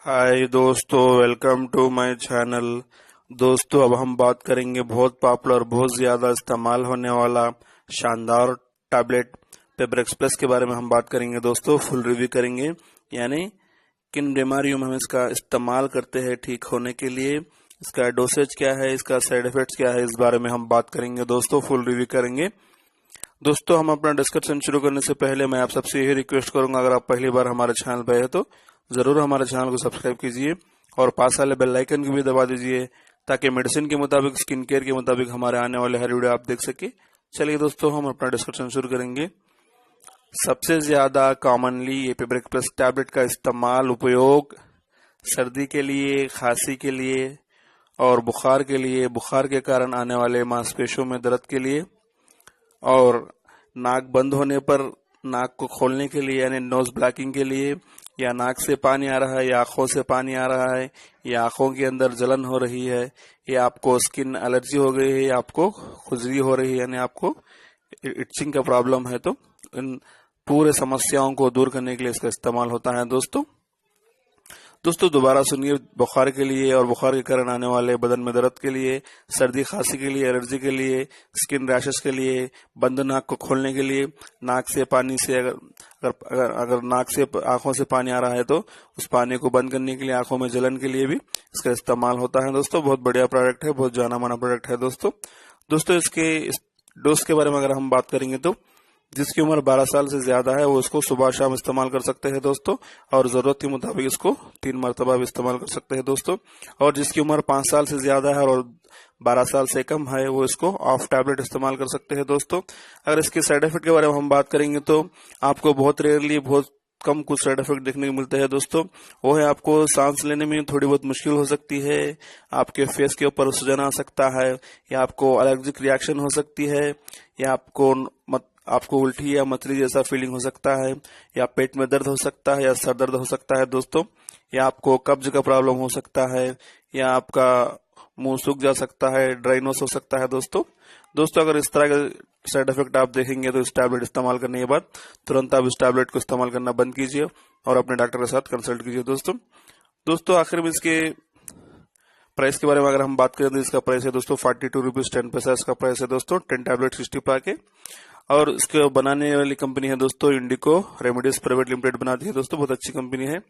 हाय दोस्तों, welcome to my channel. दोस्तों, अब हम बात करेंगे बहुत पॉपुलर, बहुत ज़्यादा इस्तेमाल होने वाला शानदार टैबलेट पेब्रेक्स प्लस के बारे में हम बात करेंगे। दोस्तों, फुल रिव्यू करेंगे, यानी किन बीमारियों में हम इसका इस्तेमाल करते हैं ठीक होने के लिए, इसका डोसेज क्या है, इसका साइड इफेक्ट्स क्या है, इस बारे में हम बात करेंगे। दोस्तों, फुल रिव्यू करेंगे। दोस्तों, हम अपना डिस्कशन शुरू करने से पहले मैं आप सबसे यही रिक्वेस्ट करूंगा, अगर आप पहली बार हमारे चैनल पर है तो जरूर हमारे चैनल को सब्सक्राइब कीजिए और पास वाले बेल आइकन को भी दबा दीजिए, ताकि मेडिसिन के मुताबिक, स्किन केयर के मुताबिक हमारे आने वाले हर वीडियो आप देख सके। चलिए दोस्तों, हम अपना डिस्कशन शुरू करेंगे। सबसे ज्यादा कॉमनली ये पेब्रेक्स प्लस टैबलेट का इस्तेमाल, उपयोग सर्दी के लिए, खांसी के लिए और बुखार के लिए, बुखार के कारण आने वाले मांसपेशियों में दर्द के लिए, और नाक बंद होने पर नाक को खोलने के लिए, यानी नोज ब्लॉकिंग के लिए, या नाक से पानी आ रहा है या आंखों से पानी आ रहा है, या आंखों के अंदर जलन हो रही है, या आपको स्किन एलर्जी हो गई है, या आपको खुजली हो रही है, यानी आपको इचिंग का प्रॉब्लम है, तो इन पूरे समस्याओं को दूर करने के लिए इसका इस्तेमाल होता है। दोस्तों दोबारा सुनिए, बुखार के लिए और बुखार के कारण आने वाले बदन में दर्द के लिए, सर्दी खांसी के लिए, एलर्जी के लिए, स्किन रैशेस के लिए, बंद नाक को खोलने के लिए, नाक से पानी से अगर नाक से आंखों से पानी आ रहा है तो उस पानी को बंद करने के लिए, आंखों में जलन के लिए भी इसका इस्तेमाल होता है। दोस्तों, बहुत बढ़िया प्रोडक्ट है, बहुत जाना माना प्रोडक्ट है। दोस्तों इसके डोज के बारे में अगर हम बात करेंगे तो जिसकी उम्र 12 साल से ज्यादा है वो इसको सुबह शाम इस्तेमाल कर सकते हैं दोस्तों, और जरूरत के मुताबिक इसको 3 मरतबा भी इस्तेमाल कर सकते हैं दोस्तों। और जिसकी उम्र 5 साल से ज्यादा है और 12 साल से कम है वो इसको ऑफ टैबलेट इस्तेमाल कर सकते हैं दोस्तों। अगर इसके साइड इफेक्ट के बारे में हम बात करेंगे तो आपको बहुत रेयरली, बहुत कम कुछ साइड इफेक्ट देखने को मिलते हैं दोस्तों। वो है, आपको सांस लेने में थोड़ी बहुत मुश्किल हो सकती है, आपके फेस के ऊपर सूजन आ सकता है, या आपको एलर्जिक रिएक्शन हो सकती है, या आपको उल्टी या मतली जैसा फीलिंग हो सकता है, या पेट में दर्द हो सकता है, या सर दर्द हो सकता है दोस्तों, या आपको कब्ज का प्रॉब्लम हो सकता है, या आपका मुंह सूख जा सकता है, ड्राई नोज हो सकता है दोस्तों अगर इस तरह के साइड इफेक्ट आप देखेंगे तो इस टैबलेट इस्तेमाल करने के बाद तुरंत आप इस टैबलेट को इस्तेमाल करना बंद कीजिए और अपने डॉक्टर के साथ कंसल्ट कीजिए दोस्तों आखिर में इसके प्राइस के बारे में अगर हम बात करें तो इसका प्राइस है दोस्तों 42 रुपीज 10 पैसा इसका प्राइस है दोस्तों, 10 टैबलेट 60 पा के। और इसके बनाने वाली कंपनी है दोस्तों इंडिको रेमेडीज प्राइवेट लिमिटेड बनाती है दोस्तों, बहुत अच्छी कंपनी है।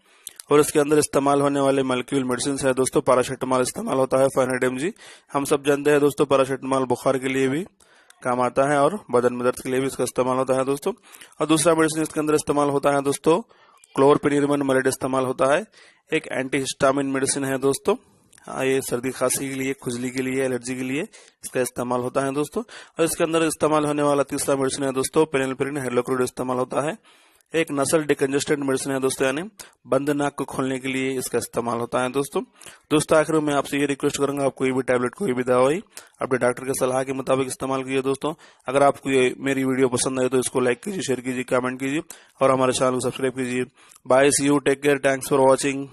और इसके अंदर इस्तेमाल होने वाले मॉलिक्यूल मेडिसिन है दोस्तों, पैरासिटामोल इस्तेमाल होता है 500 mg। हम सब जानते हैं दोस्तों पैरासिटामोल बुखार के लिए भी काम आता है और बदन में दर्द के लिए भी इसका इस्तेमाल होता है दोस्तों। और दूसरा मेडिसिन इसके अंदर इस्तेमाल होता है दोस्तों क्लोरपेनिरमन मेलेट इस्तेमाल होता है, एक एंटी हिस्टामिन मेडिसिन है दोस्तों। ये सर्दी खांसी के लिए, खुजली के लिए, एलर्जी के लिए इसका इस्तेमाल होता है दोस्तों। और इसके अंदर इस्तेमाल होने वाला तीसरा मेडिसिन है दोस्तों पेनिलफ्रिन हाइड्रोक्लोराइड इस्तेमाल होता है, एक नसल डिकंजेस्टेंट मेडिसिन है दोस्तों, यानी बंद नाक को खोलने के लिए इसका इस्तेमाल होता है दोस्तों आखिर में मैं आपसे ये रिक्वेस्ट करूंगा, आप कोई भी टैबलेट, कोई भी दवाई अपने डॉक्टर के सलाह के मुताबिक इस्तेमाल कीजिए दोस्तों। अगर आपको ये मेरी वीडियो पसंद आए तो इसको लाइक कीजिए, शेयर कीजिए, कमेंट कीजिए और हमारे चैनल को सब्सक्राइब कीजिए। Bye, see you, take care, thanks for watching.